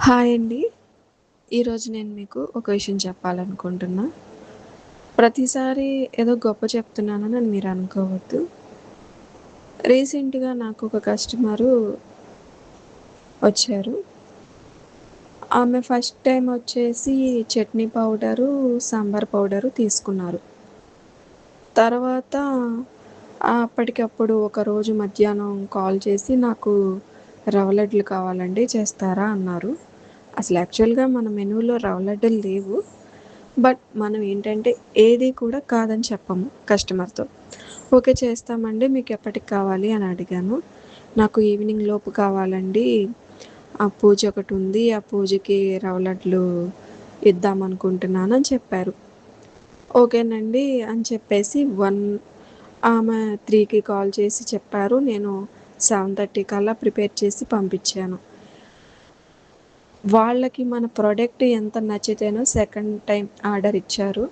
Hi అండి. ఈరోజు నేను మీకు ఒక విషయం చెప్పాలనుకుంటున్నా. ప్రతిసారి ఏదో గొప్ప చెప్తున్నానని మీరు అనుకోవద్దు. రీసెంట్‌గా నాకు ఒక కస్టమరు వచ్చారు. ఆమె ఫస్ట్ టైమ్ వచ్చేసి చట్నీ పౌడరు, సాంబార్ పౌడరు తీసుకున్నారు. తర్వాత అప్పటికప్పుడు ఒకరోజు మధ్యాహ్నం కాల్ చేసి నాకు రవ్వ లడ్డులు కావాలండి చేస్తారా అన్నారు. అసలు యాక్చువల్‌గా మన మెనూలో రవ్వ లడ్డులు లేవు. బట్ మనం ఏంటంటే ఏది కూడా కాదని చెప్పము కస్టమర్‌తో. ఓకే చేస్తామండి. మీకు ఎప్పటికి కావాలి అని అడిగాను. నాకు ఈవినింగ్ లోపు కావాలండి. ఆ పూజ ఒకటుంది. ఆ పూజకి రవ్వ లడ్లు ఇద్దామనుకుంటున్నాను అని చెప్పారు. ఓకేనండి అని చెప్పేసి ఆమె 3కి కాల్ చేసి చెప్పారు. నేను 7:30 కల్లా ప్రిపేర్ చేసి పంపించాను. వాళ్ళకి మన ప్రొడక్ట్ ఎంత నచ్చితేనో సెకండ్ టైం ఆర్డర్ ఇచ్చారు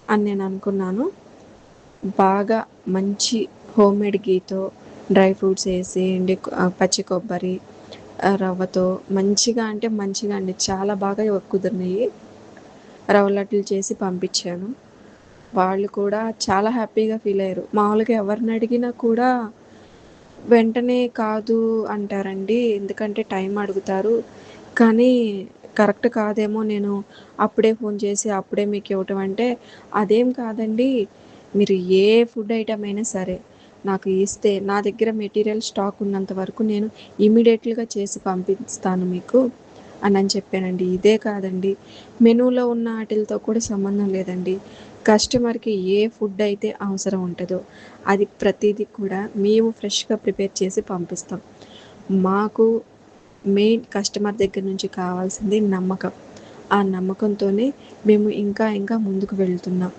అని నేను అనుకున్నాను. బాగా మంచి హోమ్‌మేడ్ ఘీతో డ్రై ఫ్రూట్స్ ఏసి పచ్చి కొబ్బరి, రవ్వతో మంచిగా అంటే మంచిగా అండి. చాలా బాగా కుదిరినాయి. రవ్వ లడ్డులు చేసి పంపించాను. వాళ్ళు కూడా చాలా హ్యాపీగా ఫీల్ అయ్యారు. మామూలుగా ఎవరిని అడిగినా కూడా వెంటనే కాదు అంటారండి. ఎందుకంటే టైం అడుగుతారు. కానీ కరెక్ట్ కాదేమో నేను అప్పుడే ఫోన్ చేసి అప్పుడే మీకు ఇవ్వటం అంటే, అదేం కాదండి. మీరు ఏ ఫుడ్ ఐటెమ్ అయినా సరే నాకు ఇస్తే నా దగ్గర మెటీరియల్ స్టాక్ ఉన్నంత వరకు నేను ఇమ్మీడియేట్‌గా చేసి పంపిస్తాను మీకు అని చెప్పానండి. ఇదే కాదండి, మెనూలో ఉన్న ఆటిలతో కూడా సంబంధం లేదండి. కస్టమర్‌కి ఏ ఫుడ్ అయితే అవసరం ఉంటదో అది ప్రతీదీ కూడా మేము ఫ్రెష్‌గా ప్రిపేర్ చేసి పంపిస్తాం. మాకు మెయిన్ కస్టమర్ దగ్గర నుంచి కావాల్సింది నమ్మకం. ఆ నమ్మకంతోనే మేము ఇంకా ఇంకా ముందుకు వెళ్తున్నాం.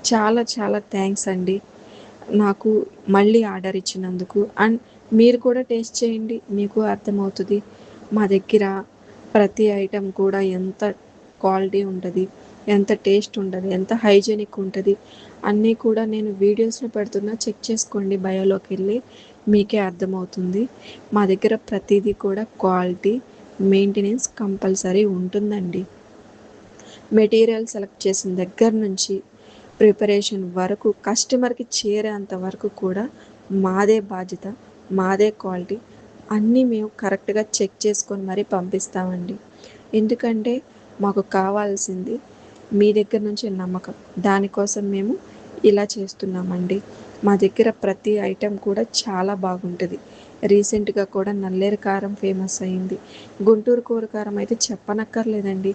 చాలా చాలా థ్యాంక్స్ అండి. నాకు మళ్ళీ ఆర్డర్ ఇచ్చినందుకు. అండ్ మీరు కూడా టేస్ట్ చేయండి. మీకు అర్థమవుతది. మా దగ్గర ప్రతి ఐటెమ్ కూడా ఎంత క్వాలిటీ ఉంటది, ఎంత టేస్ట్ ఉంటది, ఎంత హైజీనిక్ ఉంటది అన్నీ కూడా నేను వీడియోస్‌లో పెడుతున్నా. చెక్ చేసుకోండి బయోలోకెళ్ళి. మీకే అర్థమవుతుంది. మా దగ్గర ప్రతీదీ కూడా క్వాలిటీ, మెయింటెనెన్స్ కంపల్సరీ ఉంటుందండి. మెటీరియల్ సెలెక్ట్ చేసిన దగ్గర నుంచి ప్రిపరేషన్ వరకు కస్టమర్‌కి చేరేంత వరకు కూడా మాదే బాధ్యత. మాదే క్వాలిటీ. అన్నీ మేము కరెక్ట్‌గా చెక్ చేసుకొని మరీ పంపిస్తామండి. ఎందుకంటే మాకు కావాల్సింది మీ దగ్గర నుంచి నమ్మకం. దానికోసం మేము ఇలా చేస్తున్నామండి. మా దగ్గర ప్రతి ఐటెమ్ కూడా చాలా బాగుంటది. రీసెంట్‌గా కూడా నల్లేరు కారం ఫేమస్ అయింది. గుంటూరు కూర కారం అయితే చెప్పనక్కర్లేదండి.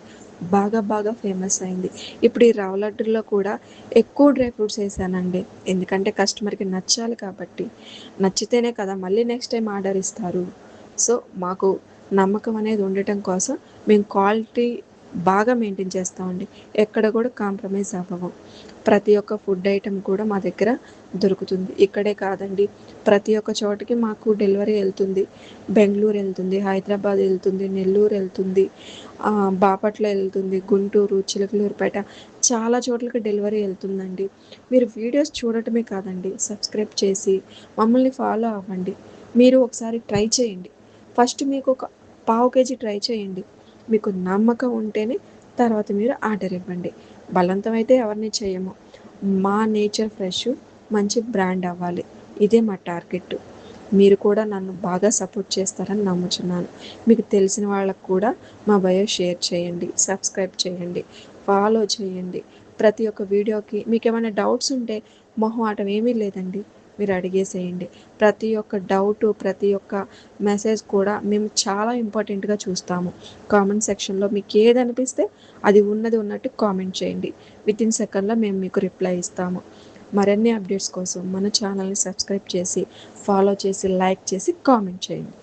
బాగా బాగా ఫేమస్ అయింది. ఇప్పుడు ఈ రవ్వ లడ్డుల్లో కూడా ఎక్కువ డ్రై ఫ్రూట్స్ ఏసానండి. ఎందుకంటే కస్టమర్‌కి నచ్చాలి కాబట్టి. నచ్చితేనే కదా మళ్ళీ నెక్స్ట్ టైమ్ ఆర్డర్ ఇస్తారు. సో, మాకు నమ్మకం అనేది ఉండటం కోసం మేము క్వాలిటీ బాగా మెయింటైన్ చేస్తామండి. ఎక్కడ కూడా కాంప్రమైజ్ అవ్వము. ప్రతి ఒక్క ఫుడ్ ఐటెమ్ కూడా మా దగ్గర దొరుకుతుంది. ఇక్కడే కాదండి, ప్రతి ఒక్క చోటకి మాకు డెలివరీ ఎళ్తుంది. బెంగుళూరు ఎళ్తుంది, హైదరాబాద్ ఎళ్తుంది, నెల్లూరు ఎళ్తుంది, బాపట్ల ఎళ్తుంది, గుంటూరు, చిలకలూరిపేట చాలా చోట్లకి డెలివరీ ఎళ్తుందండి. మీరు వీడియోస్ చూడటమే కాదండి, సబ్స్క్రైబ్ చేసి మమ్మల్ని ఫాలో అవ్వండి. మీరు ఒకసారి ట్రై చేయండి. ఫస్ట్ మీకు ఒక పావు కేజీ ట్రై చేయండి. మీకు నమ్మకం ఉంటేనే తర్వాత మీరు ఆర్డర్ ఇవ్వండి. బలవంతం అయితే ఎవరిని చేయము. మా నేచర్ ఫ్రెష్ మంచి బ్రాండ్ అవ్వాలి. ఇదే మా టార్గెట్. మీరు కూడా నన్ను బాగా సపోర్ట్ చేస్తారని నమ్ముచున్నాను. మీకు తెలిసిన వాళ్ళకు కూడా మా బయో షేర్ చేయండి, సబ్స్క్రైబ్ చేయండి, ఫాలో చేయండి. ప్రతి ఒక్క వీడియోకి మీకేమైనా డౌట్స్ ఉంటే మొహమాటం ఏమీ లేదండి, మీరు అడిగేసేయండి. ప్రతి ఒక్క డౌటు, ప్రతి ఒక్క మెసేజ్ కూడా మేము చాలా ఇంపార్టెంట్‌గా చూస్తాము. కామెంట్ సెక్షన్‌లో మీకు ఏదనిపిస్తే అది ఉన్నది ఉన్నట్టు కామెంట్ చేయండి. వితిన్ సెకండ్‌లో మేము మీకు రిప్లై ఇస్తాము. మరిన్ని అప్డేట్స్ కోసం మన ఛానల్‌ని సబ్స్క్రైబ్ చేసి, ఫాలో చేసి, లైక్ చేసి, కామెంట్ చేయండి.